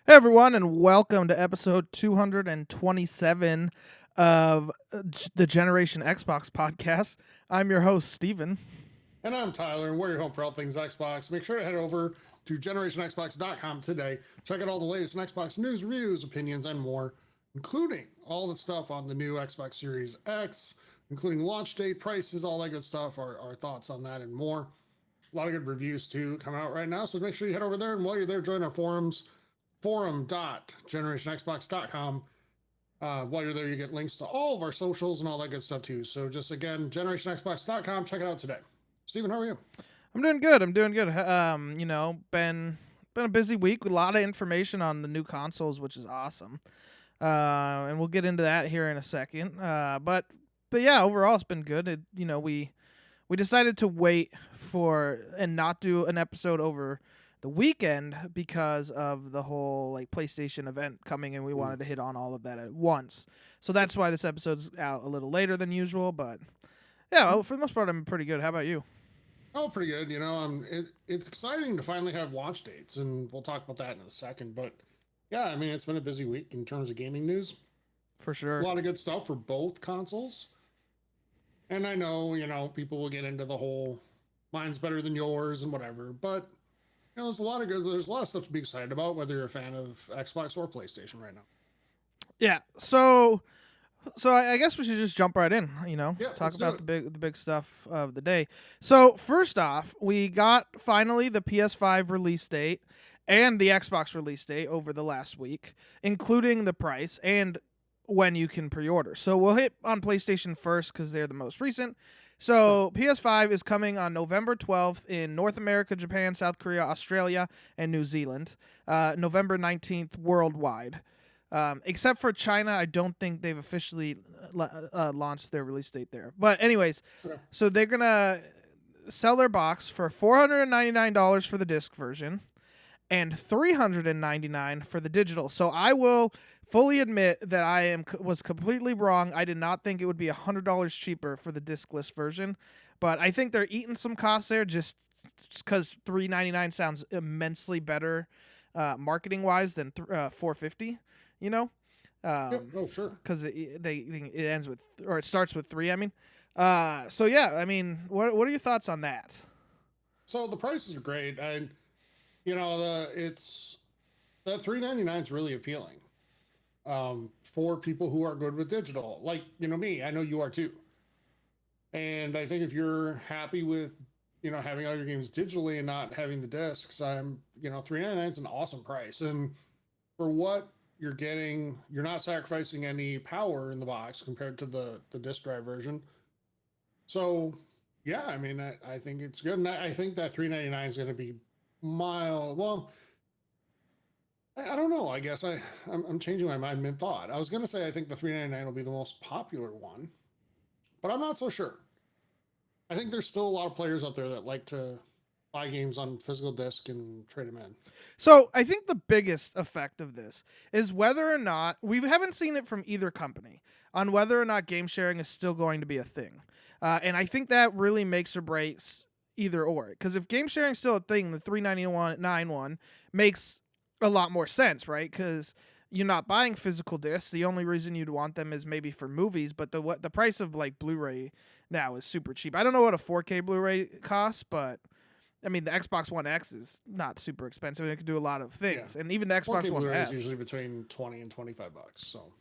Hey everyone, and welcome to episode 227 of the Generation Xbox podcast. I'm your host, Steven. And I'm Tyler, and we're your home for all things Xbox. Make sure to head over to GenerationXbox.com today. Check out all the latest Xbox news, reviews, opinions, and more, including all the stuff on the new Xbox Series X, including launch date, prices, all that good stuff, our thoughts on that, and more. A lot of good reviews, too, coming out right now. So make sure you head over there, and while you're there, join our forums, forum.generationxbox.com. While you're there, you get links to all of our socials and all that good stuff, too. So just, again, GenerationXbox.com. Check it out today. Steven, how are you? I'm doing good. Been a busy week with a lot of information on the new consoles, which is awesome. And we'll get into that here in a second. But yeah, overall it's been good. We decided to wait for and not do an episode over the weekend because of the whole like PlayStation event coming, and we wanted to hit on all of that at once. So that's why this episode's out a little later than usual. But yeah, well, for the most part, I'm pretty good. How about you? Oh, pretty good. It's exciting to finally have launch dates, and we'll talk about that in a second. But yeah, I mean, it's been a busy week in terms of gaming news. For A sure. lot of good stuff for both consoles. And I know, people will get into the whole mine's better than yours and whatever, but there's a lot of stuff to be excited about, whether you're a fan of Xbox or PlayStation right now. Yeah. So I guess we should just jump right in. Yeah, Talk let's do about it. the big stuff of the day. So first off, we got finally the PS5 release date and the Xbox release date over the last week, including the price and when you can pre-order. So we'll hit on PlayStation first because they're the most recent. Sure. So PS5 is coming on November 12th in North America, Japan, South Korea, Australia, and New Zealand. November 19th worldwide. Except for China, I don't think they've officially launched their release date there. But anyways, Okay. so they're gonna sell their box for $499 for the disc version and $399 for the digital. So I will fully admit that was completely wrong. I did not think it would be $100 cheaper for the discless version, but I think they're eating some costs there just because $399 sounds immensely better marketing wise than $450. You know, Yep. Oh, sure. because it ends with or it starts with three. I mean, so yeah. I mean, what are your thoughts on that? So the prices are great. And, it's that $399 is really appealing for people who are good with digital. Like, me, I know you are too. And I think if you're happy with, having all your games digitally and not having the discs, $399 is an awesome price. And for what you're getting, you're not sacrificing any power in the box compared to the disc drive version. So, yeah, I mean, I think it's good. And I think that $399 is going to be mild. Well, I don't know. I guess I'm changing my mind mid thought. I was going to say I think the 399 will be the most popular one, but I'm not so sure. I think there's still a lot of players out there that like to buy games on physical disc and trade them in. So I think the biggest effect of this is whether or not we haven't seen it from either company on whether or not game sharing is still going to be a thing, and I think that really makes or breaks either or. Because if game sharing is still a thing, the 399 one makes a lot more sense, right? Because you're not buying physical discs. The only reason you'd want them is maybe for movies, but the price of like Blu-ray now is super cheap. I don't know what a 4K Blu-ray costs, but I mean, the Xbox One X is not super expensive. It can do a lot of Yeah. things, and even the Xbox 4K One Blu-ray is S. usually between 20 and $25. So,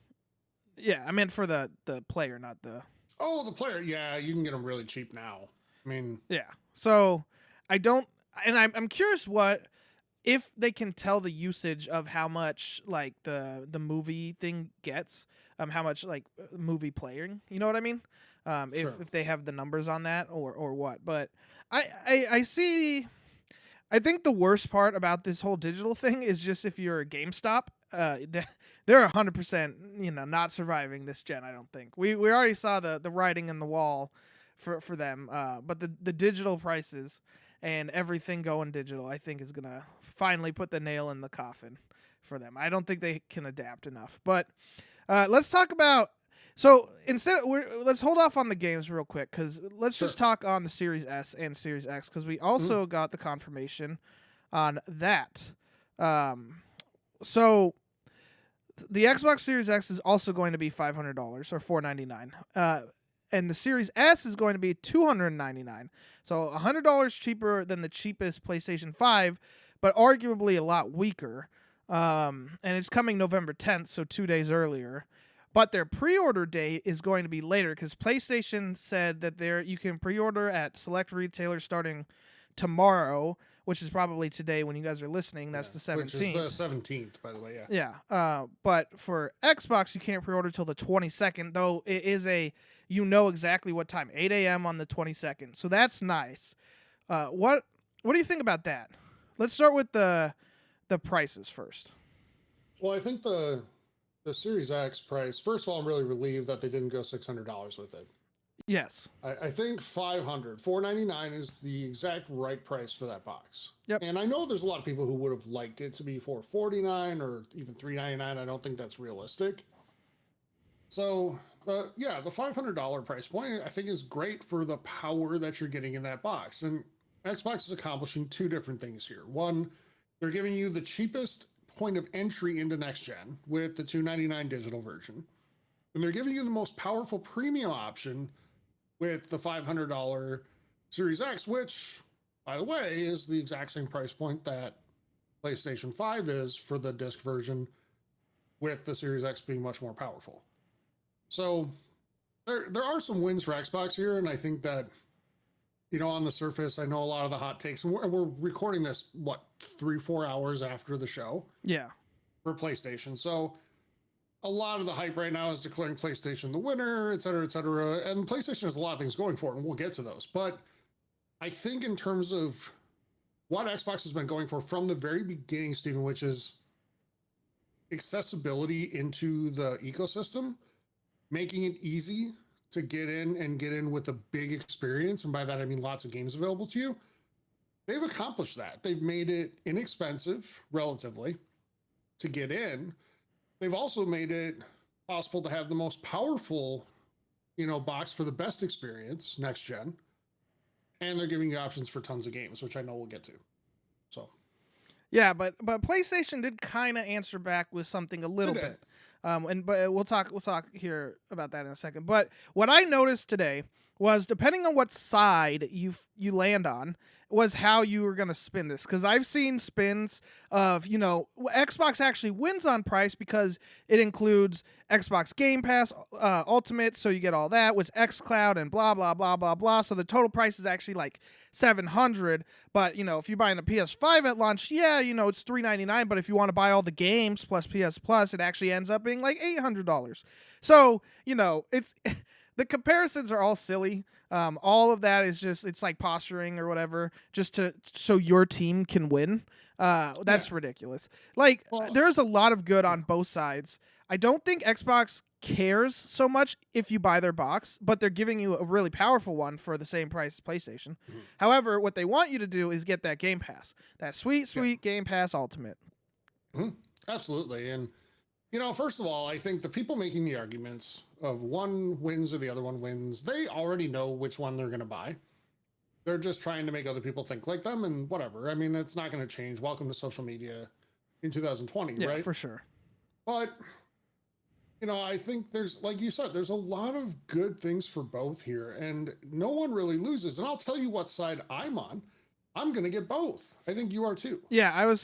Yeah, I meant for the player, not the. oh, the player, yeah, you can get them really cheap now. I mean, Yeah. So I don't, and I'm curious what if they can tell the usage of how much like the movie thing gets, how much like movie playing. You know what I mean? sure. If they have the numbers on that or what, but I see. I think the worst part about this whole digital thing is just if you're a GameStop, they're 100% not surviving this gen. I don't think we already saw the writing in the wall for them. But the digital prices and everything going digital, I think is gonna finally put the nail in the coffin for them. I don't think they can adapt enough. But let's talk about. So let's hold off on the games real quick because let's Sure. just talk on the Series S and Series X because we Mhm. also got the confirmation on that. Um, So the Xbox Series X is also going to be $500 or $499. And the Series S is going to be $299. So $100 cheaper than the cheapest PlayStation 5, but arguably a lot weaker. And it's coming November 10th, so 2 days earlier. But their pre-order date is going to be later because PlayStation said that you can pre-order at select retailers starting tomorrow, which is probably today when you guys are listening. That's the 17th. Which is the 17th, by the way. Yeah. But for Xbox, you can't pre-order till the 22nd, though it is exactly what time, 8 a.m. on the 22nd. So that's nice. What do you think about that? Let's start with the prices first. Well, I think the Series X price, first of all, I'm really relieved that they didn't go $600 with it. Yes. I think $499 is the exact right price for that box. Yep. And I know there's a lot of people who would have liked it to be $449 or even $399. I don't think that's realistic. So, yeah, the $500 price point I think is great for the power that you're getting in that box. And Xbox is accomplishing two different things here. One, they're giving you the cheapest point of entry into next gen with the $299 digital version. And they're giving you the most powerful premium option with the $500 Series X, which, by the way, is the exact same price point that PlayStation 5 is for the disc version, with the Series X being much more powerful. So there are some wins for Xbox here, and I think that, on the surface, I know a lot of the hot takes, and we're recording this, 3-4 hours after the show? Yeah. For PlayStation. So a lot of the hype right now is declaring PlayStation the winner, et cetera, et cetera. And PlayStation has a lot of things going for it, and we'll get to those. But I think in terms of what Xbox has been going for from the very beginning, Stephen, which is accessibility into the ecosystem, making it easy to get in with a big experience. And by that, I mean lots of games available to you. They've accomplished that. They've made it inexpensive, relatively, to get in. They've also made it possible to have the most powerful, box for the best experience, next gen. And they're giving you options for tons of games, which I know we'll get to. So, yeah, but PlayStation did kind of answer back with something a little bit. But we'll talk here about that in a second. But what I noticed today was, depending on what side you land on, was how you were going to spin this. Because I've seen spins of, Xbox actually wins on price because it includes Xbox Game Pass Ultimate, so you get all that, with xCloud and blah, blah, blah, blah, blah. So the total price is actually like $700. But, if you're buying a PS5 at launch, yeah, it's $399. But if you want to buy all the games plus PS Plus, it actually ends up being like $800. So, it's... The comparisons are all silly. All of that is it's like posturing or whatever, just so your team can win. That's ridiculous. Like, there's a lot of good on both sides. I don't think Xbox cares so much if you buy their box, but they're giving you a really powerful one for the same price as PlayStation. Mm-hmm. However, what they want you to do is get that Game Pass, that sweet Game Pass Ultimate. Mm-hmm. Absolutely. And first of all, I think the people making the arguments of one wins or the other one wins, they already know which one they're going to buy. They're just trying to make other people think like them, and whatever. I mean, it's not going to change. Welcome to social media in 2020, yeah, right? For sure. But, I think there's, like you said, there's a lot of good things for both here, and no one really loses. And I'll tell you what side I'm on. I'm going to get both. I think you are too. Yeah,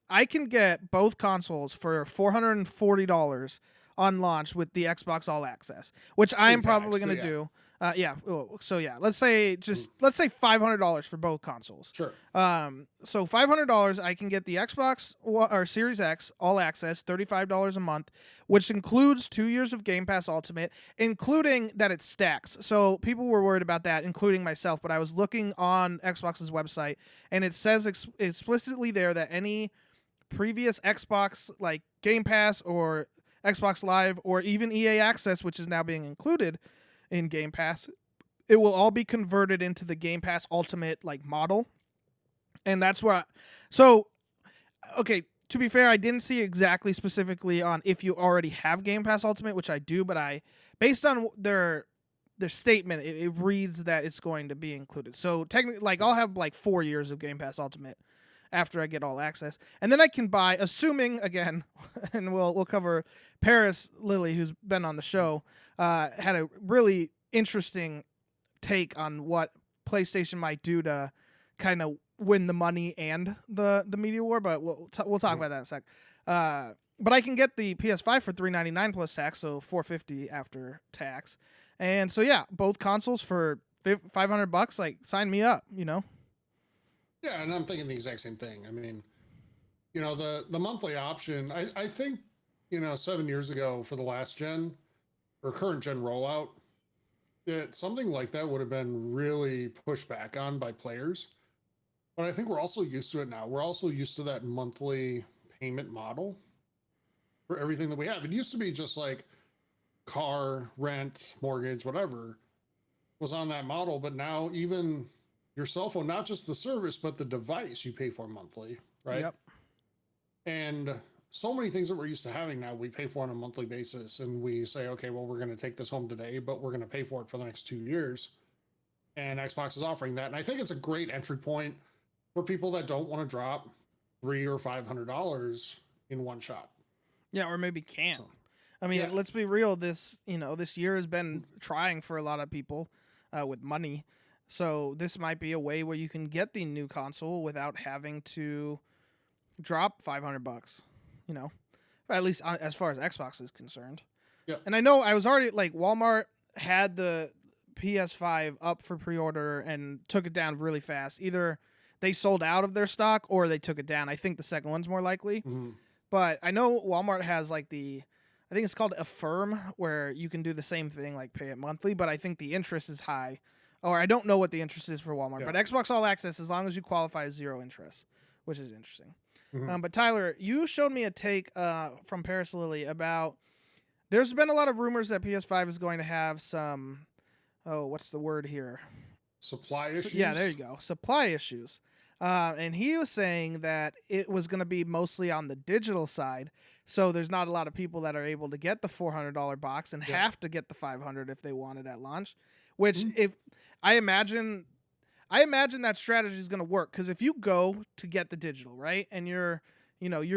I can get both consoles for $440 on launch with the Xbox All Access, which I'm probably going to do. So let's say $500 for both consoles. Sure. So $500, I can get the Xbox or Series X All Access, $35 a month, which includes 2 years of Game Pass Ultimate, including that it stacks. So people were worried about that, including myself. But I was looking on Xbox's website, and it says explicitly there that any previous Xbox like Game Pass or Xbox Live or even EA Access, which is now being included in Game Pass, it will all be converted into the Game Pass Ultimate model. And that's where okay, to be fair, I didn't see exactly specifically on if you already have Game Pass Ultimate, which I do, but based on their statement, it reads that it's going to be included. So technically, I'll have 4 years of Game Pass Ultimate after I get all access, and then I can buy, assuming again, and we'll cover Paris Lily, who's been on the show, had a really interesting take on what PlayStation might do to kind of win the money and the media war, but we'll talk about that in a sec. But I can get the PS5 for $399 plus tax, so $450 after tax, and so yeah, both consoles for $500. Like, sign me up, you know. Yeah, and I'm thinking the exact same thing. I mean, the monthly option. I think 7 years ago for the last gen or current gen rollout, that something like that would have been really pushed back on by players. But I think we're also used to it now. We're also used to that monthly payment model for everything that we have. It used to be just like car, rent, mortgage, whatever was on that model. But now even your cell phone, not just the service, but the device you pay for monthly, right? Yep. And so many things that we're used to having now, we pay for on a monthly basis. And we say, okay, well, we're going to take this home today, but we're going to pay for it for the next 2 years. And Xbox is offering that. And I think it's a great entry point for people that don't want to drop $300 or $500 in one shot. Yeah, or maybe can't. So, I mean, yeah. let's be real. This year has been trying for a lot of people with money. So this might be a way where you can get the new console without having to drop $500. You know, at least as far as Xbox is concerned. Yeah. And I know I was already like, Walmart had the PS5 up for pre-order and took it down really fast. Either they sold out of their stock or they took it down. I think the second one's more likely. Mm-hmm. But I know Walmart has like I think it's called Affirm, where you can do the same thing, like pay it monthly, but I think the interest is high. Or I don't know what the interest is for Walmart, but Xbox All Access, as long as you qualify, is 0 interest, which is interesting. Mm-hmm. But Tyler, you showed me a take from Paris Lily about, there's been a lot of rumors that PS5 is going to have some, what's the word here? Supply issues? Yeah, there you go. Supply issues. And he was saying that it was going to be mostly on the digital side. So there's not a lot of people that are able to get the $400 box and have to get the $500 if they want it at launch, which if I imagine that strategy is going to work. Cause if you go to get the digital, right. And you're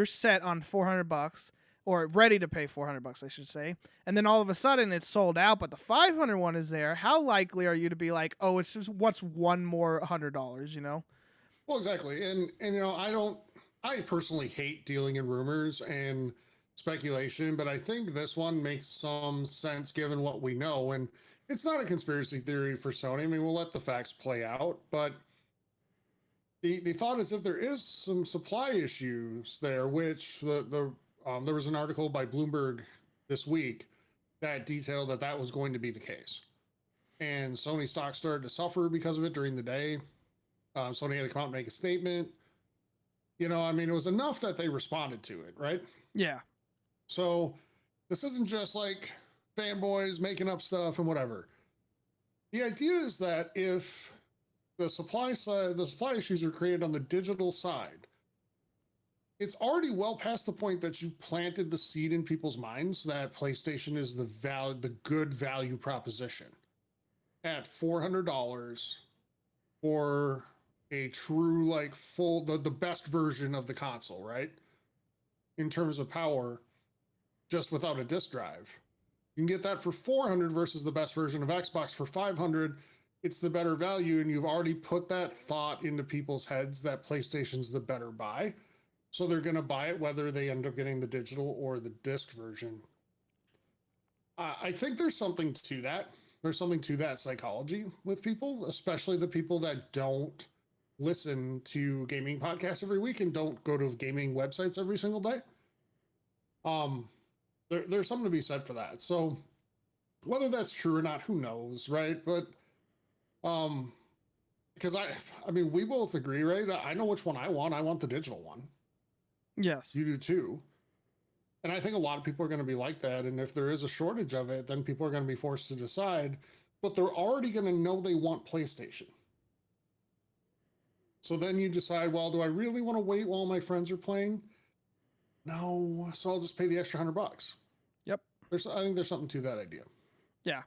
set on $400 or ready to pay $400, I should say. And then all of a sudden it's sold out, but the 500 one is there. How likely are you to be like, oh, it's just what's one more $100, you know? Well, exactly. And I personally hate dealing in rumors and speculation, but I think this one makes some sense given what we know. And it's not a conspiracy theory for Sony. I mean, we'll let the facts play out, but the thought is if there is some supply issues there, which there was an article by Bloomberg this week that detailed that was going to be the case. And Sony stock started to suffer because of it during the day. Sony had to come out and make a statement. I mean, it was enough that they responded to it, right? Yeah. So this isn't just like fanboys making up stuff and whatever. The idea is that if the supply issues are created on the digital side, it's already well past the point that you've planted the seed in people's minds that PlayStation is the good value proposition at $400 for a true, like, full, the best version of the console, right? In terms of power, just without a disk drive. You can get that for $400 versus the best version of Xbox for $500. It's the better value, and you've already put that thought into people's heads that PlayStation's the better buy. So they're going to buy it whether they end up getting the digital or the disc version. I think there's something to that. There's something to that psychology with people, especially the people that don't listen to gaming podcasts every week and don't go to gaming websites every single day. There's something to be said for that. So whether that's true or not, who knows, right? But because I mean, we both agree, right? I know which one I want. I want the digital one. Yes. You do too. And I think a lot of people are going to be like that. And if there is a shortage of it, then people are going to be forced to decide. But they're already going to know they want PlayStation. So then you decide, well, do I really want to wait while my friends are playing? No, so I'll just pay the extra $100. Yep. I think there's something to that idea. Yeah.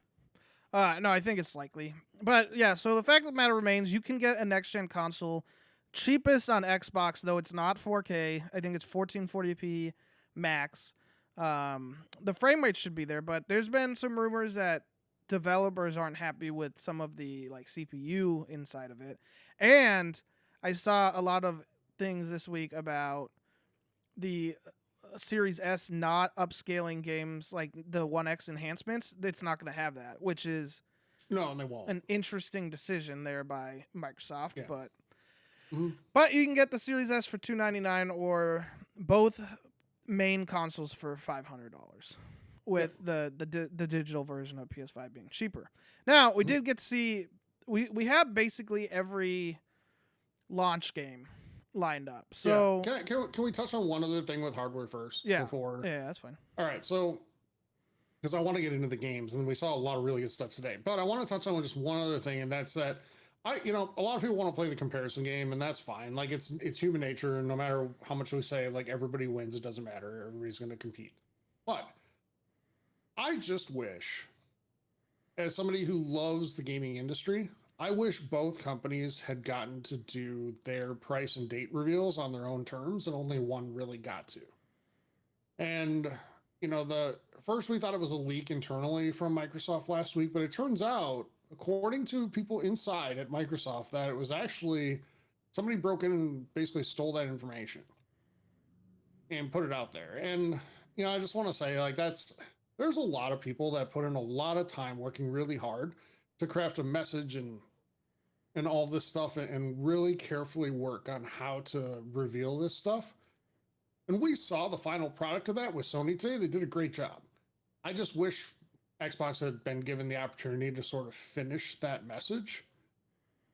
No, I think it's likely. But yeah, so the fact of the matter remains, you can get a next-gen console cheapest on Xbox, though it's not 4K. I think it's 1440p max. The frame rate should be there, but there's been some rumors that developers aren't happy with some of the like CPU inside of it. And I saw a lot of things this week about the Series S not upscaling games like the One X enhancements. It's not going to have that, which is No, they won't. an interesting decision there by Microsoft. Yeah. But Mhm. but you can get the Series S for $299 or both main consoles for $500 with the digital version of PS5 being cheaper. Now we did get to see we have basically every launch game lined up. So yeah. Can we touch on one other thing with hardware first? yeah, Before. yeah, that's fine. All right. So because I want to get into the games, and we saw a lot of really good stuff today, but I want to touch on just one other thing, and that's that a lot of people want to play the comparison game, and that's fine. Like it's human nature, and no matter how much we say, like everybody wins, it doesn't matter. Everybody's going to compete. But I just wish, as somebody who loves the gaming industry, I wish both companies had gotten to do their price and date reveals on their own terms, and only one really got to. And the first we thought it was a leak internally from Microsoft last week, but it turns out, according to people inside at Microsoft, that it was actually somebody broke in and basically stole that information and put it out there. And I just want to say, like, there's a lot of people that put in a lot of time working really hard to craft a message and all this stuff, and really carefully work on how to reveal this stuff. And we saw the final product of that with Sony today. They did a great job. I just wish Xbox had been given the opportunity to sort of finish that message,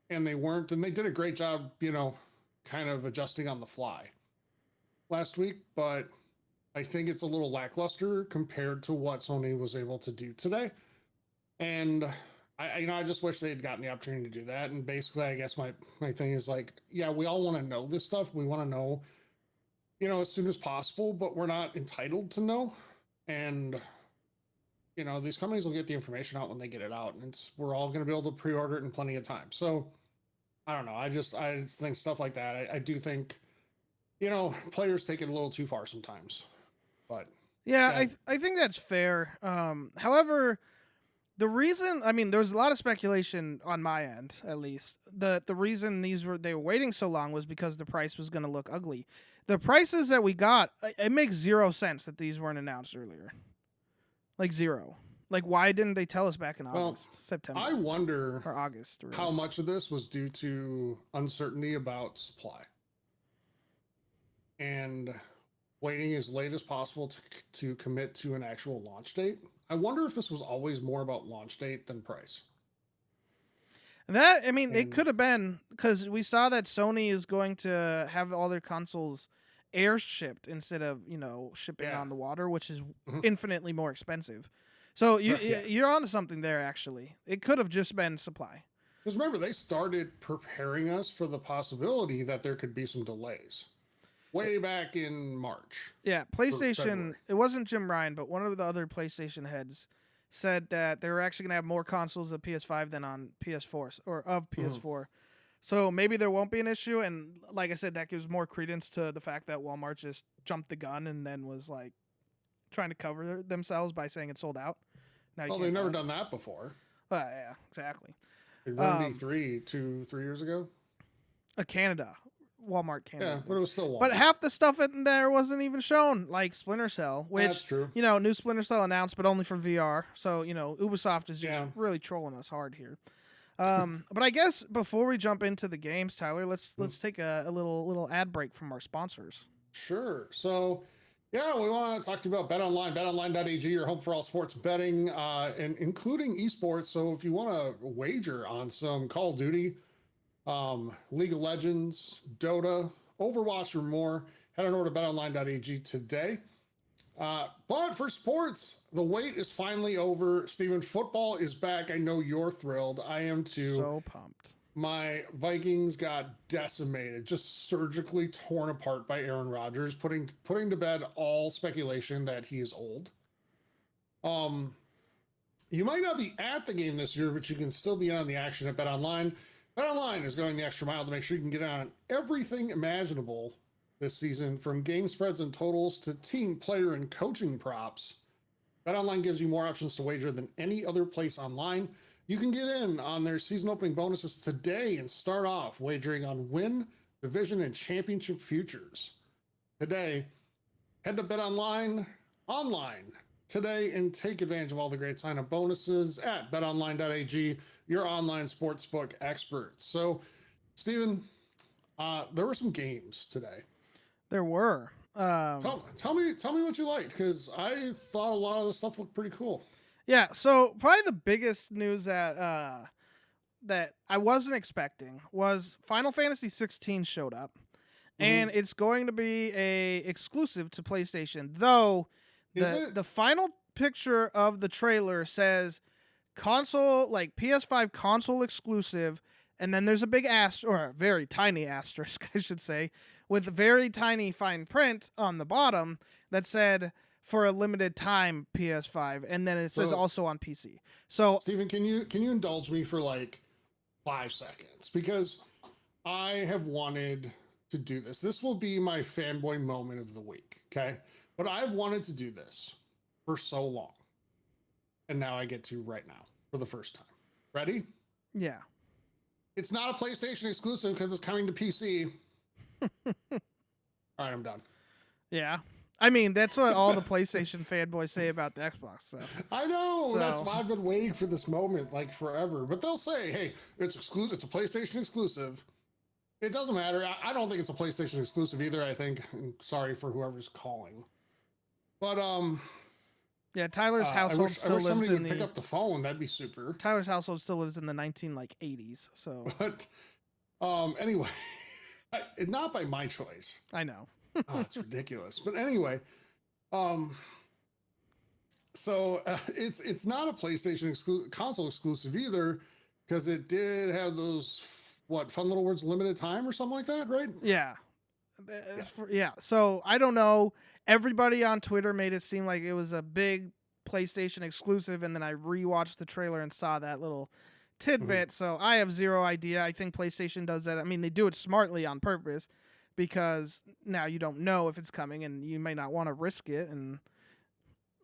and they weren't. And they did a great job, kind of adjusting on the fly last week. But I think it's a little lackluster compared to what Sony was able to do today. And I just wish they had gotten the opportunity to do that. And basically, I guess my thing is like, yeah, we all want to know this stuff. We want to know, as soon as possible, but we're not entitled to know. And, these companies will get the information out when they get it out, and we're all going to be able to pre-order it in plenty of time. So I don't know. I just think stuff like that. I do think, players take it a little too far sometimes, but yeah, I think that's fair. However, the reason, I mean, there's a lot of speculation on my end, at least. The reason they were waiting so long was because the price was going to look ugly. The prices that we got, it makes zero sense that these weren't announced earlier. Like zero. Like, why didn't they tell us back in September? I wonder or August. Really. How much of this was due to uncertainty about supply and waiting as late as possible to commit to an actual launch date. I wonder if this was always more about launch date than price. It could have been, because we saw that Sony is going to have all their consoles air shipped instead of shipping on the water, which is infinitely more expensive. So you're onto something there. Actually, it could have just been supply. Because remember, they started preparing us for the possibility that there could be some delays way back in March. Yeah, PlayStation. It wasn't Jim Ryan, but one of the other PlayStation heads said that they were actually going to have more consoles of PS5 than on PS4 or of PS4. So maybe there won't be an issue. And like I said, that gives more credence to the fact that Walmart just jumped the gun and then was like trying to cover themselves by saying it sold out. Well, they've never done that before. Yeah, exactly. It ruined me 3 years ago. Canada. Walmart Canada. Yeah, but it was still Walmart. But half the stuff in there wasn't even shown, like Splinter Cell, which, that's true. New Splinter Cell announced, but only for VR. So, Ubisoft is just really trolling us hard here. But I guess before we jump into the games, Tyler, let's take a little ad break from our sponsors. Sure. So, yeah, we want to talk to you about BetOnline, betonline.ag, your home for all sports betting, and including esports. So if you want to wager on some Call of Duty, League of Legends, Dota, Overwatch, or more, head on over to betonline.ag today. But for sports, the wait is finally over. Steven, football is back. I know you're thrilled. I am too. So pumped. My Vikings got decimated, just surgically torn apart by Aaron Rodgers, putting to bed all speculation that he is old. You might not be at the game this year, but you can still be on the action at BetOnline. BetOnline is going the extra mile to make sure you can get on everything imaginable this season, from game spreads and totals to team, player, and coaching props. BetOnline gives you more options to wager than any other place online. You can get in on their season opening bonuses today and start off wagering on win, division, and championship futures. Today, head to BetOnline online today and take advantage of all the great sign-up bonuses at betonline.ag, your online sportsbook experts. So, Steven, there were some games today. There were. Tell me what you liked, because I thought a lot of the stuff looked pretty cool. Yeah, so probably the biggest news that that I wasn't expecting was Final Fantasy 16 showed up, and it's going to be a exclusive to PlayStation. Though the final picture of the trailer says console, like PS5 console exclusive, and then there's a big or a very tiny asterisk, I should say, with very tiny fine print on the bottom that said for a limited time PS5, and then it says also on PC. So, Steven, can you indulge me for like 5 seconds, because I have wanted to do this. This will be my fanboy moment of the week, okay? But I've wanted to do this for so long, and now I get to right now for the first time. Ready? Yeah. It's not a PlayStation exclusive because it's coming to PC. All right, I'm done. Yeah. I mean, that's what all the PlayStation fanboys say about the Xbox. So. I know. So. That's why I've been waiting for this moment like forever. But they'll say, hey, it's exclusive. It's a PlayStation exclusive. It doesn't matter. I don't think it's a PlayStation exclusive either, I think. I'm sorry for whoever's calling. But, yeah, Tyler's household still lives somebody in would pick up the phone. That'd be super. Tyler's household still lives in the 80s. So. But, anyway, not by my choice. I know. Oh, it's ridiculous. But anyway, so it's not a PlayStation console exclusive either, because it did have those fun little words, limited time or something like that, right? Yeah. Yeah. So I don't know. Everybody on Twitter made it seem like it was a big PlayStation exclusive, and then I rewatched the trailer and saw that little tidbit. So I have zero idea. I think PlayStation does that. I mean, they do it smartly on purpose, because now you don't know if it's coming and you may not want to risk it. And,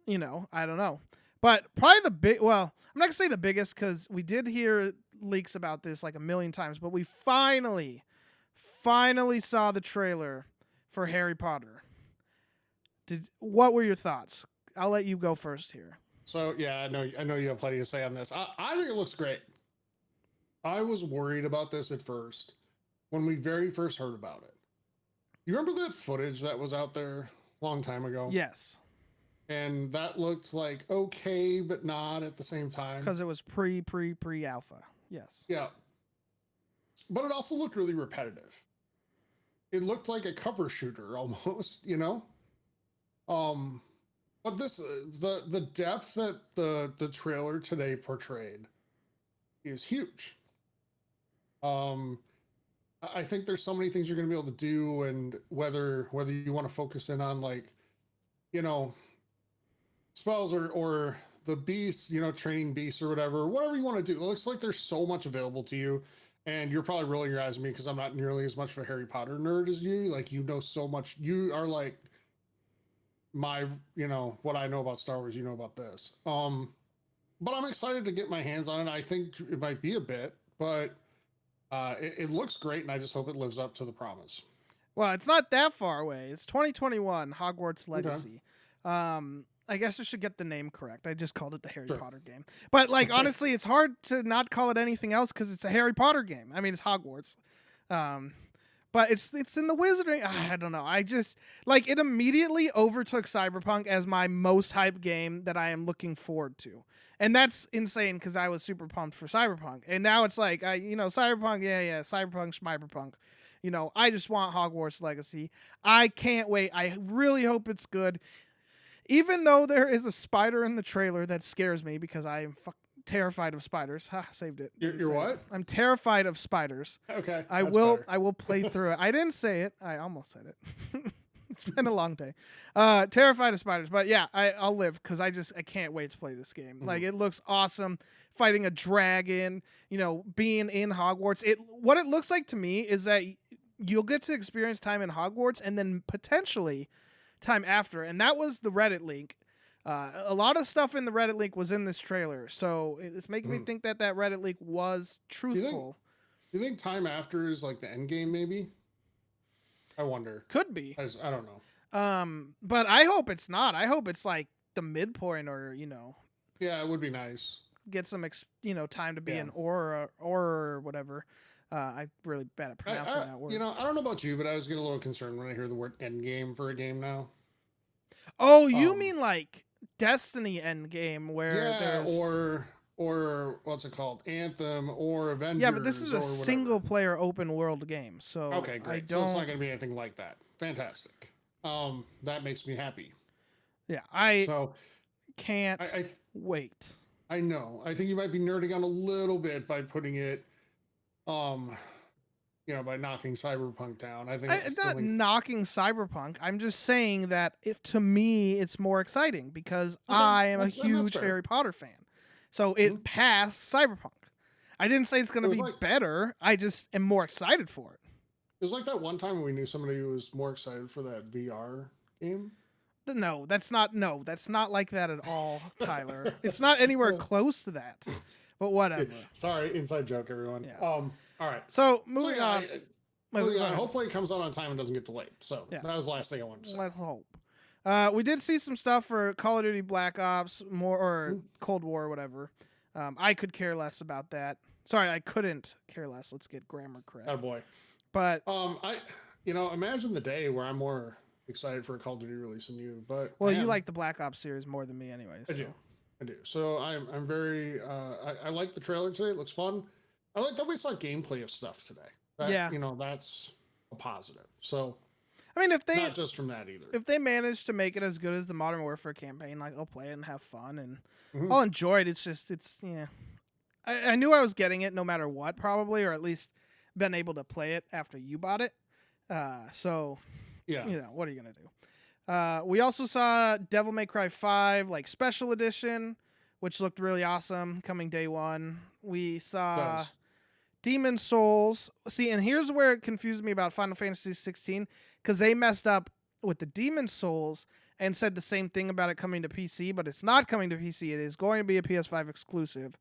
I don't know. But probably I'm not going to say the biggest, because we did hear leaks about this like a million times, but we finally saw the trailer for Harry Potter. What were your thoughts? I'll let you go first here. So, yeah, I know you have plenty to say on this. I think it looks great. I was worried about this at first when we very first heard about it. You remember that footage that was out there a long time ago? Yes. And that looked like okay, but not at the same time. Because it was pre-alpha. Yes. Yeah. But it also looked really repetitive. It looked like a cover shooter almost, But this, the depth that the trailer today portrayed is huge. I think there's so many things you're going to be able to do, and whether you want to focus in on spells or the beasts, training beasts or whatever you want to do. It looks like there's so much available to you, and you're probably rolling your eyes at me because I'm not nearly as much of a Harry Potter nerd as you. Like, so much. You are like my, what I know about Star Wars, about this. But I'm excited to get my hands on it. I think it might be a bit, but it looks great, and I just hope it lives up to the promise. Well, it's not that far away. It's 2021, Hogwarts Legacy. Okay. I guess I should get the name correct. I just called it the Harry Potter game. But, honestly, it's hard to not call it anything else because it's a Harry Potter game. I mean, it's Hogwarts. But it's in the Wizarding. I don't know. I just, it immediately overtook Cyberpunk as my most hyped game that I am looking forward to. And that's insane because I was super pumped for Cyberpunk. And now it's Cyberpunk, Cyberpunk, Schmiberpunk. I just want Hogwarts Legacy. I can't wait. I really hope it's good. Even though there is a spider in the trailer that scares me because I am terrified of spiders. Ha, saved it. You're what? I'm terrified of spiders. Okay. I will play through it. I didn't say it. I almost said it. It's been a long day. Terrified of spiders, but yeah, I'll live because I can't wait to play this game. Mhm. Like it looks awesome, fighting a dragon. You know, being in Hogwarts. What it looks like to me is that you'll get to experience time in Hogwarts and then potentially time after, and that was the Reddit link. A lot of stuff in the Reddit link was in this trailer, so it's making me Mhm. think that Reddit link was Do you think? truthful. Do you think time after is like the end game? Maybe. I wonder. Could be. I don't know. But I hope it's not. I hope it's like the midpoint, or Yeah, it would be nice. get some time to be Yeah. an aura or whatever. I'm really bad at pronouncing that word. I don't know about you, but I was getting a little concerned when I hear the word end game for a game now. Oh, you Um, mean like Destiny Endgame, where Yeah, there's or what's it called? Anthem or Avengers. yeah, but this is a or whatever. single player open world game, so Okay, I great. don't. So it's not going to be anything like that. Fantastic. That makes me happy. Yeah, I So can't I wait. I know. I think you might be nerding on a little bit by putting it, um, by knocking Cyberpunk down. I think It's not knocking Cyberpunk. I'm just saying that if to me it's more exciting because Okay, I am a that's huge fair. Harry Potter fan. So it Mhm. passed Cyberpunk. I didn't say it's going to It was be like- better. I just am more excited for it. It was like that one time when we knew somebody who was more excited for that VR game. No, that's not like that at all, Tyler. It's not anywhere close to that. But whatever. Sorry, inside joke, everyone. Yeah. All right. So moving yeah, on. So Go yeah, ahead. hopefully it comes out on time and doesn't get delayed. So Yes. that was the last thing I wanted to say. Let's hope. We did see some stuff for Call of Duty Black Ops, or Cold War, or whatever. I could care less about that. Sorry, I couldn't care less. Let's get grammar correct. Oh boy. But imagine the day where I'm more excited for a Call of Duty release than you. But well, you like the Black Ops series more than me, anyways. I do. So I'm very. I like the trailer today. It looks fun. I like that we saw gameplay of stuff today. Yeah. That's a positive. So I mean, if they not just from that either. if they manage to make it as good as the Modern Warfare campaign, like I'll play it and have fun and Mhm. I'll enjoy it. It's yeah. I knew I was getting it no matter what, probably, or at least been able to play it after you bought it. So Yeah. what are you gonna do? We also saw Devil May Cry 5 like special edition, which looked really awesome, coming day one. We saw Does. Demon Souls. See, and here's where it confused me about Final Fantasy 16, because they messed up with the Demon Souls and said the same thing about it coming to PC, but it's not coming to PC. It is going to be a PS5 exclusive.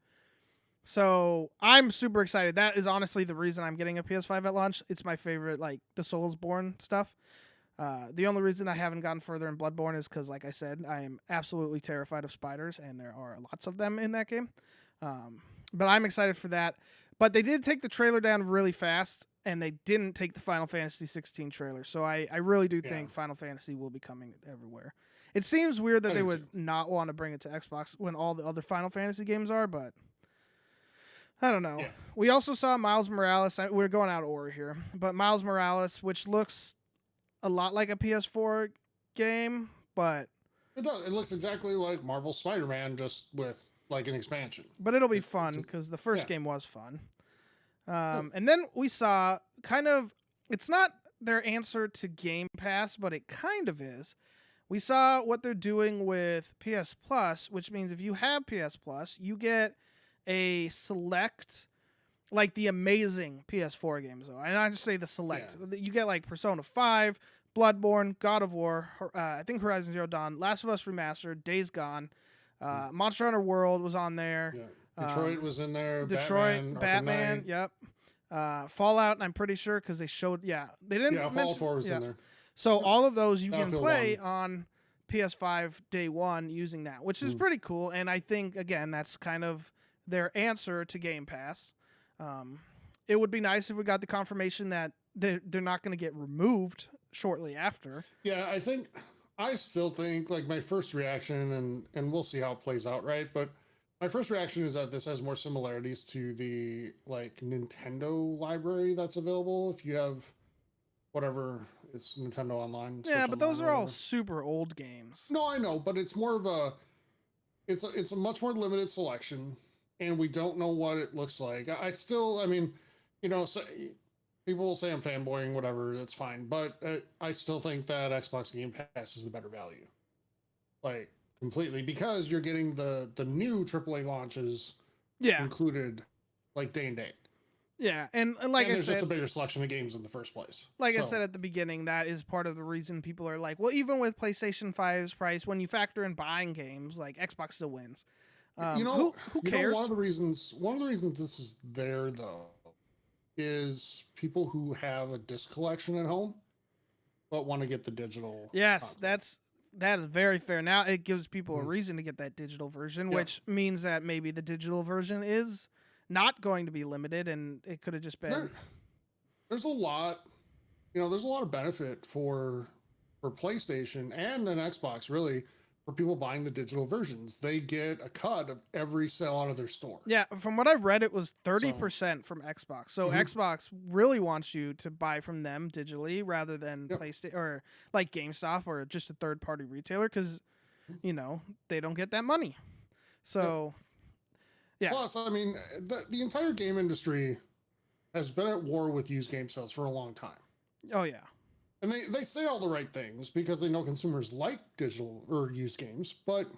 So I'm super excited. That is honestly the reason I'm getting a PS5 at launch. It's my favorite, like the Soulsborne stuff. The only reason I haven't gotten further in Bloodborne is because, like I said, I am absolutely terrified of spiders, and there are lots of them in that game. But I'm excited for that. But they did take the trailer down really fast, and they didn't take the Final Fantasy 16 trailer. So I really do think Final Fantasy will be coming everywhere. It seems weird that they would not want to bring it to Xbox when all the other Final Fantasy games are, but I don't know. Yeah. We also saw Miles Morales. We're going out of order here, but Miles Morales, which looks a lot like a PS4 game, but It does. It looks exactly like Marvel Spider-Man, just with like an expansion. but it'll be fun because the first game was fun. And then we saw it's not their answer to Game Pass, but it kind of is. We saw what they're doing with PS Plus, which means if you have PS Plus, you get a select, like the amazing PS4 games, though. And I just say the select. Yeah. You get like Persona 5, Bloodborne, God of War, I think Horizon Zero Dawn, Last of Us Remastered, Days Gone, Monster Hunter World was on there. Yeah. Detroit was in there. Batman, Arkham Knight. yep. Fallout, I'm pretty sure, because they showed, they didn't Yeah, mention, Fallout 4 was in there. So all of those you can Battlefield play 1. on PS5 day one using that, which is pretty cool. And I think, again, that's kind of their answer to Game Pass. It would be nice if we got the confirmation that they're not going to get removed shortly after. Yeah, I still think like my first reaction, and we'll see how it plays out, right? But my first reaction is that this has more similarities to the like Nintendo library that's available if you have whatever it's Nintendo Online. Yeah, Switch but those Online are or all whatever. super old games. No, I know, but it's more of it's a much more limited selection, and we don't know what it looks like. I mean, so people will say I'm fanboying, whatever, that's fine. But I still think that Xbox Game Pass is the better value, like completely, because you're getting the new AAA launches Yeah. included, like day and date, Yeah. And like and I there's just a said, bigger selection of games in the first place. like I So said at the beginning, that is part of the reason people are like, well, even with PlayStation 5's price, when you factor in buying games, like Xbox still wins. you know, Who one of cares? the reasons this is there though is people who have a disc collection at home but want to get the digital Yes, content. that is very fair. Now it gives people a Mhm. reason to get that digital version, Yep. which means that maybe the digital version is not going to be limited, and it could have just been. There, there's a lot, there's a lot of benefit for PlayStation and an Xbox, really, for people buying the digital versions. They get a cut of every sale out of their store. Yeah, from what I read, it was So 30% from Xbox. So mhm. Xbox really wants you to buy from them digitally rather than Yep. PlayStation or like GameStop or just a third party retailer because they don't get that money. Yep. So yeah, Plus, I mean, the entire game industry has been at war with used game sales for a long time. oh yeah, And they say all the right things because they know consumers like digital or used games, but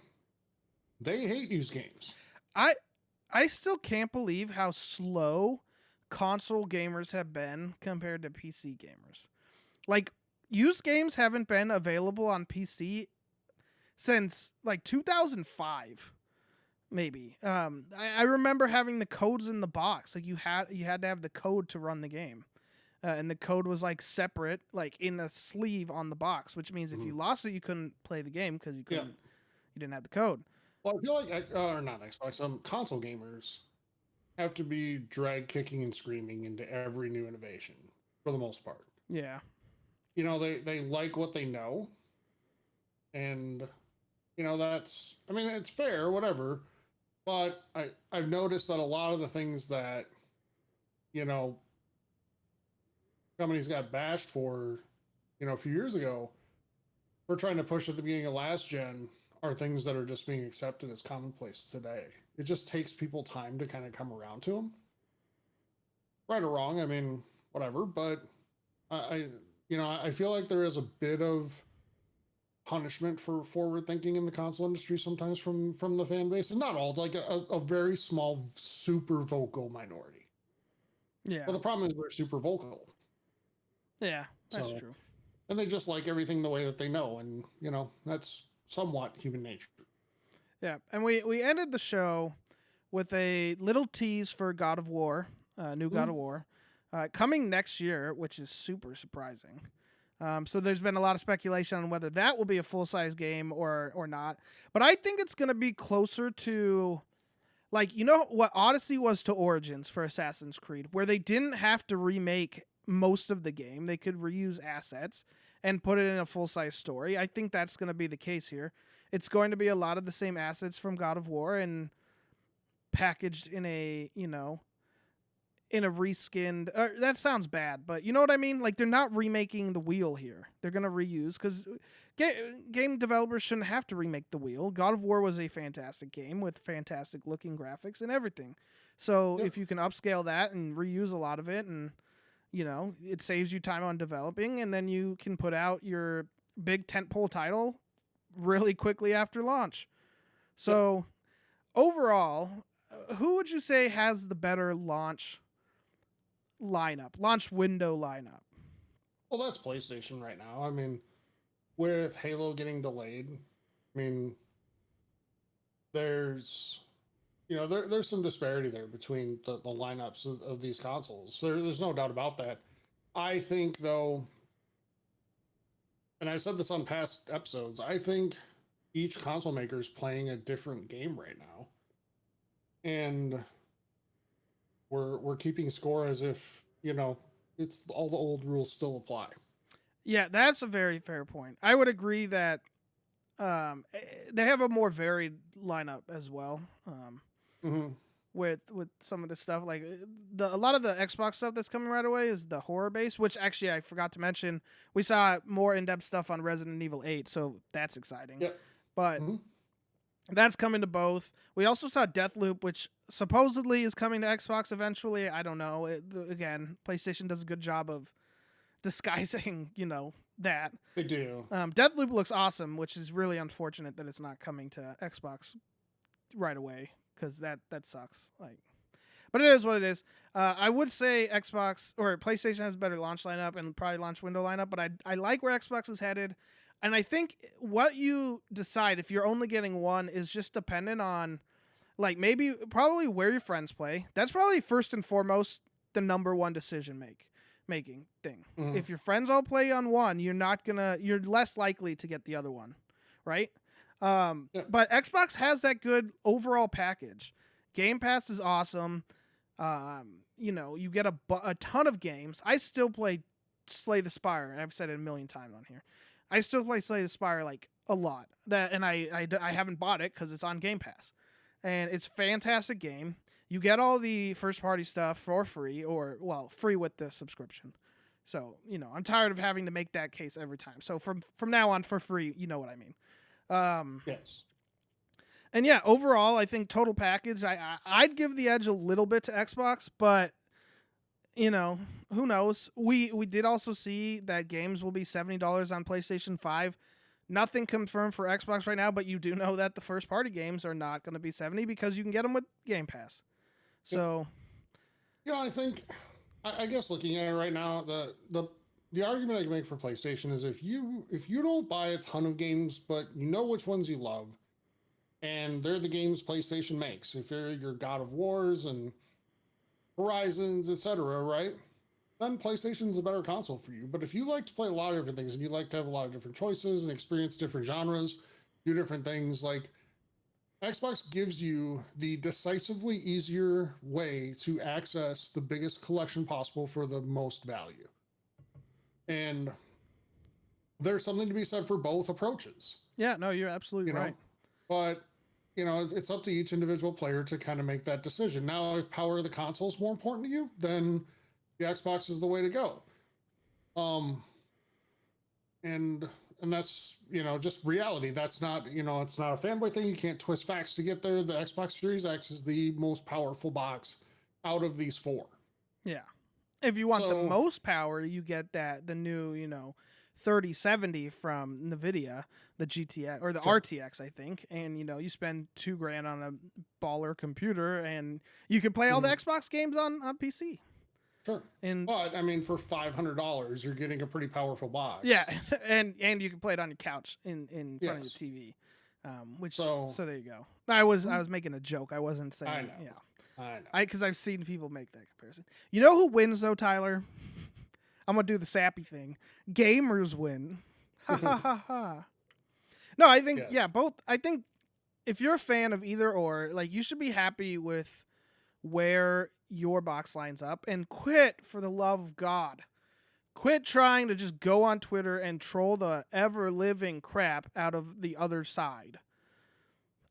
they hate used games. I I still can't believe how slow console gamers have been compared to PC gamers. Like used games haven't been available on PC since like 2005 maybe. I remember having the codes in the box. Like you had to have the code to run the game. And the code was like separate, like in a sleeve on the box, which means if Mhm. you lost it, you couldn't play the game because Yeah. you didn't have the code. Well, I feel like, or not Xbox, console gamers have to be drag kicking and screaming into every new innovation for the most part. Yeah, They like what they know, and that's, I mean, it's fair, whatever. But I've noticed that a lot of the things that you know companies got bashed for, a few years ago, for trying to push at the beginning of last gen, are things that are just being accepted as commonplace today. It just takes people time to kind of come around to them, right or wrong. I mean, whatever. But I I feel like there is a bit of punishment for forward thinking in the console industry sometimes from the fan base, and not all, like a very small, super vocal minority. yeah, But the problem is they're super vocal, yeah. That's so true. and they just like everything the way that they know, and that's somewhat human nature. Yeah, and we ended the show with a little tease for God of War, new God of Mm. War, coming next year, which is super surprising. So there's been a lot of speculation on whether that will be a full size game or not. But I think it's going to be closer to like what Odyssey was to Origins for Assassin's Creed, where they didn't have to remake most of the game; they could reuse assets and put it in a full size story. I think that's going to be the case here. It's going to be a lot of the same assets from God of War and packaged in a in a reskinned that sounds bad, but you know what I mean. Like they're not remaking the wheel here, they're gonna reuse because game developers shouldn't have to remake the wheel. God of War was a fantastic game with fantastic looking graphics and everything, so Yep. if you can upscale that and reuse a lot of it, and it saves you time on developing, and then you can put out your big tentpole title really quickly after launch. Yep. So overall, who would you say has the better launch window lineup? Well, that's PlayStation right now. I mean, with Halo getting delayed, I mean, there's there's some disparity there between the lineups of these consoles. There's no doubt about that. I think though, and I said this on past episodes, I think each console maker is playing a different game right now, and we're keeping score as if it's all the old rules still apply. Yeah, that's a very fair point. I would agree that they have a more varied lineup as well. Mm-hmm. With some of the stuff like a lot of the Xbox stuff that's coming right away is the horror base, which actually I forgot to mention. We saw more in-depth stuff on Resident Evil 8, so that's exciting. Yep. But Mm-hmm. That's coming to both. We also saw Deathloop, which supposedly is coming to Xbox eventually. I don't know. Again, PlayStation does a good job of disguising, that. They do. Deathloop looks awesome, which is really unfortunate that it's not coming to Xbox right away because that sucks. Like, but it is what it is. I would say Xbox or PlayStation has a better launch lineup and probably launch window lineup, but I like where Xbox is headed. And I think what you decide if you're only getting one is just dependent on, like, maybe probably where your friends play. That's probably first and foremost the number one decision making thing. Mhm. If your friends all play on one, you're less likely to get the other one, right? Yeah. But Xbox has that good overall package. Game Pass is awesome. You get a ton of games. I still play Slay the Spire. I've said it a million times on here. I still play Slay the Spire like a lot. And I haven't bought it because it's on Game Pass, and it's a fantastic game. You get all the first party stuff for free, or free with the subscription. So I'm tired of having to make that case every time. So from now on, for free, you know what I mean. Yes. And yeah, overall, I think total package, I'd give the edge a little bit to Xbox, but who knows? We did also see that games will be $70 on PlayStation 5. Nothing confirmed for Xbox right now, but you do know that the first party games are not going to be 70 because you can get them with Game Pass. So, Yeah, I guess looking at it right now, the argument I can make for PlayStation is if you don't buy a ton of games, but you know which ones you love, and they're the games PlayStation makes. If you're your God of Wars and Horizons, etc., right? Then PlayStation's a better console for you. But if you like to play a lot of different things and you like to have a lot of different choices and experience different genres, do different things, like Xbox gives you the decisively easier way to access the biggest collection possible for the most value. And there's something to be said for both approaches, yeah, no, you're absolutely you know? right. But it's up to each individual player to kind of make that decision. Now, if power of the console is more important to you, then the Xbox is the way to go. Um, and that's just reality. That's not it's not a fanboy thing. You can't twist facts to get there. The Xbox Series X is the most powerful box out of these four. Yeah. If you want the So most power, you get the new, 3070 from Nvidia, the GTX or the sure, RTX, I think, and you spend $2,000 on a baller computer, and you can play all the mhm, Xbox games on PC. sure. And But I mean, for $500, you're getting a pretty powerful box. yeah, and you can play it on your couch in front of your Yes. TV. Which So so there you go. I was mhm, making a joke. I wasn't saying I know, yeah. I know. Because I've seen people make that comparison. You know who wins though, Tyler? I'm gonna do the sappy thing. Gamers win. Ha ha ha ha. No, I think Yes. both. I think if you're a fan of either or, like, you should be happy with where your box lines up, and quit, for the love of God, quit trying to just go on Twitter and troll the ever living crap out of the other side.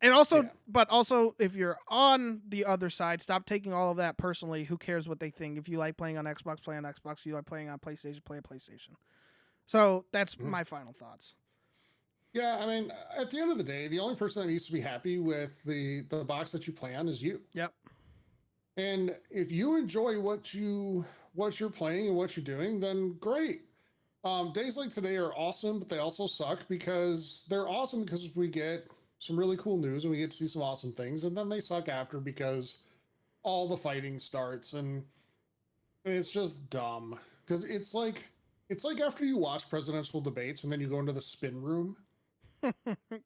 And also, Yeah. but also, if you're on the other side, stop taking all of that personally. Who cares what they think? If you like playing on Xbox, play on Xbox. If you like playing on PlayStation, play on PlayStation. So that's Mhm. my final thoughts. Yeah, I mean, at the end of the day, the only person that needs to be happy with the box that you play on is you. Yep. And if you enjoy what you're playing and what you're doing, then great. Days like today are awesome, but they also suck because they're awesome because we get some really cool news and we get to see some awesome things, and then they suck after because all the fighting starts, and it's just dumb because it's like after you watch presidential debates and then you go into the spin room Yes.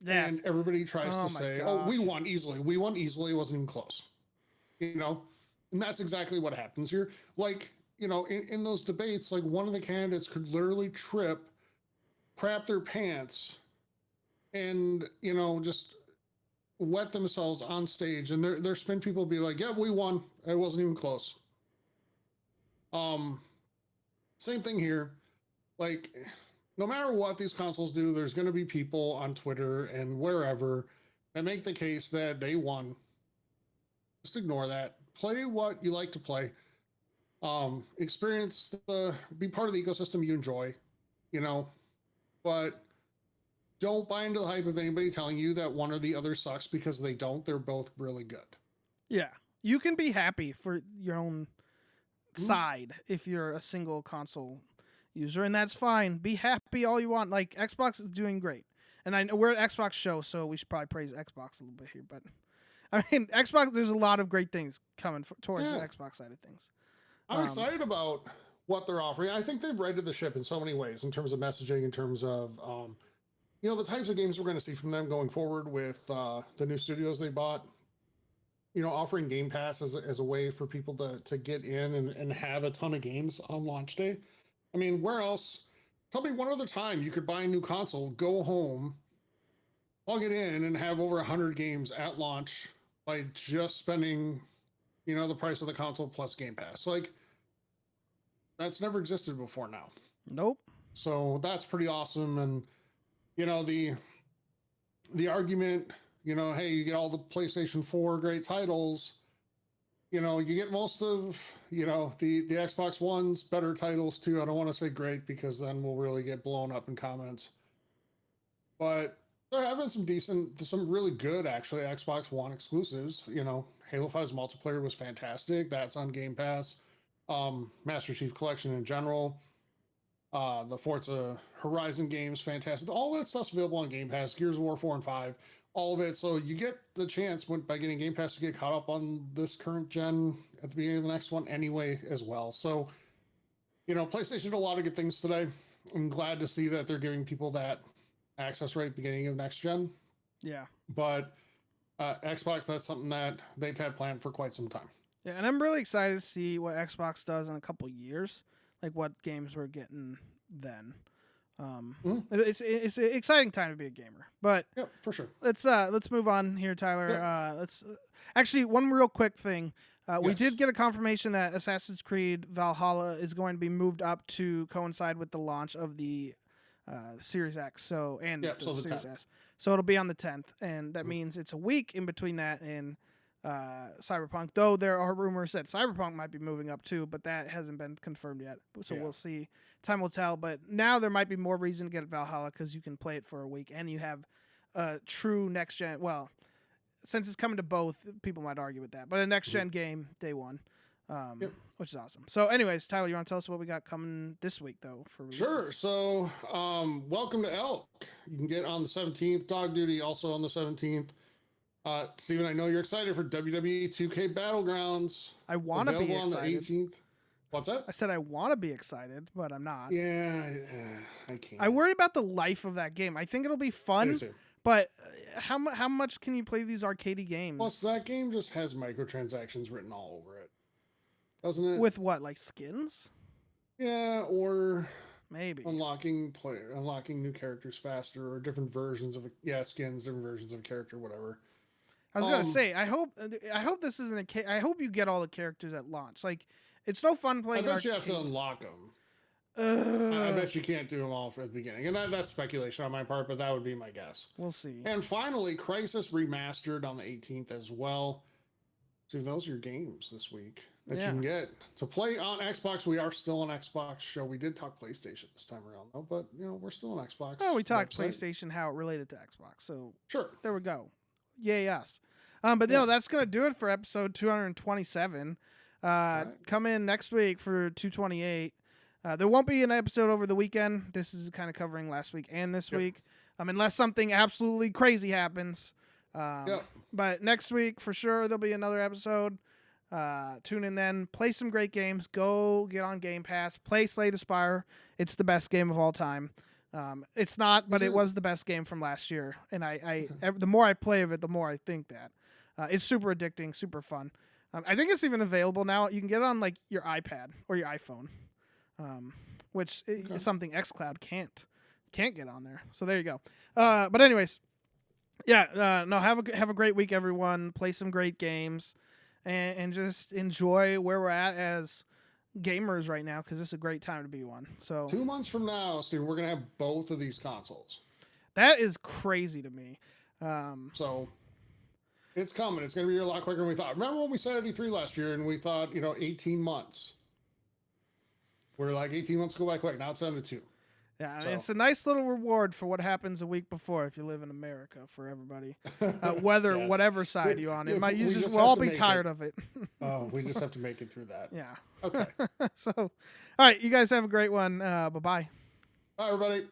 and everybody tries Oh to my say, "Oh, we gosh. won easily. We won easily. It wasn't even close." You know, and that's exactly what happens here. Like, in those debates, like one of the candidates could literally trip, crap their pants, and just wet themselves on stage, and their spin people be like, "Yeah, we won. It wasn't even close." Um, Same thing here. Like, no matter what these consoles do, there's going to be people on Twitter and wherever that make the case that they won. Just ignore that. Play what you like to play. Experience be part of the ecosystem you enjoy. you know but don't buy into the hype of anybody telling you that one or the other sucks, because they don't. They're both really good. Yeah, you can be happy for your own Mhm. side if you're a single console user, and that's fine. Be happy all you want. Like Xbox is doing great, and I know we're at Xbox show, so we should probably praise Xbox a little bit here. But I mean, Xbox, there's a lot of great things coming towards the Yeah. Xbox side of things. I'm excited about what they're offering. I think they've righted the ship in so many ways, in terms of messaging, in terms of the types of games we're going to see from them going forward with the new studios they bought. Offering Game Pass as a way for people to get in and have a ton of games on launch day. I mean, where else? Tell me one other time you could buy a new console, go home, plug it in, and have over 100 games at launch by just spending, the price of the console plus Game Pass. Like, that's never existed before now. Nope. So that's pretty awesome. And the argument, hey, you get all the PlayStation 4 great titles. You get most of, the Xbox One's better titles too. I don't want to say great, because then we'll really get blown up in comments. But there have been some really good, actually, Xbox One exclusives. Halo 5's multiplayer was fantastic. That's on Game Pass. Master Chief Collection in general. The Forza Horizon games, fantastic. All that stuff's available on Game Pass. Gears of War 4 and 5, all of it. So you get the chance by getting Game Pass to get caught up on this current gen at the beginning of the next one anyway as well. So, PlayStation did a lot of good things today. I'm glad to see that they're giving people that access right at the beginning of next gen. Yeah. But Xbox, that's something that they've had planned for quite some time. Yeah, and I'm really excited to see what Xbox does in a couple years, like what games we're getting then. It's an exciting time to be a gamer. But yeah, for sure. Let's move on here, Tyler. Yeah. Let's actually one real quick thing. We Yes. did get a confirmation that Assassin's Creed Valhalla is going to be moved up to coincide with the launch of the Series X, so the Series 10th. S. So it'll be on the 10th, and that means it's a week in between that and Cyberpunk. Though there are rumors that Cyberpunk might be moving up too, but that hasn't been confirmed yet. So we'll see. Time will tell. But now there might be more reason to get Valhalla, because you can play it for a week, and you have a true next gen. Well, since it's coming to both, people might argue with that, but a next gen game day one. Which is awesome. So, anyways, Tyler, you want to tell us what we got coming this week, though? For releases? Sure. So, welcome to Elk. You can get on the 17th. Dog Duty also on the 17th. Steven, I know you're excited for WWE 2K Battlegrounds. I want to be excited. On the 18th. What's that? I said I want to be excited, but I'm not. Yeah, I can't. I worry about the life of that game. I think it'll be fun, but how much can you play these arcadey games? Plus, that game just has microtransactions written all over it. Doesn't it? With what, like skins? Yeah, or maybe unlocking new characters faster, or different versions of skins, different versions of a character, whatever. I was gonna say, I hope this isn't I hope you get all the characters at launch. Like, it's no fun playing. I bet you have to unlock them. I bet you can't do them all from the beginning, and that's speculation on my part, but that would be my guess. We'll see. And finally, Crysis Remastered on the 18th as well. So those are your games this week that you can get to play on Xbox. We are still an Xbox show. We did talk PlayStation this time around, though, but we're still an Xbox. Oh, we talked PlayStation, how it related to Xbox. So sure, there we go. Yay us. But that's gonna do it for episode 227. Come in next week for 228. There won't be an episode over the weekend. This is kind of covering last week and this week, unless something absolutely crazy happens. But next week for sure there'll be another episode. Tune in then. Play some great games. Go get on Game Pass. Play Slay the Spire. It's the best game of all time. It's not, but it was the best game from last year. And the more I play of it, the more I think that. It's super addicting, super fun. I think it's even available now. You can get it on like your iPad or your iPhone, which is something xCloud can't get on there. So there you go. But anyways, have a great week, everyone. Play some great games, and just enjoy where we're at as gamers right now, because it's a great time to be one. So 2 months from now, Steve, we're gonna have both of these consoles. That is crazy to me. So it's coming. It's going to be a lot quicker than we thought. Remember when we said at E3 last year and we thought, 18 months? We're like 18 months go by quick. Now it's down to 2. Yeah, So. it's a nice little reward for what happens a week before if you live in America. For everybody, whether Yes. whatever side you're on, it might we just we'll have all to be make tired it. of it. Oh, we just have to make it through that. Yeah. Okay. So, all right, you guys have a great one. Bye bye. Bye, everybody.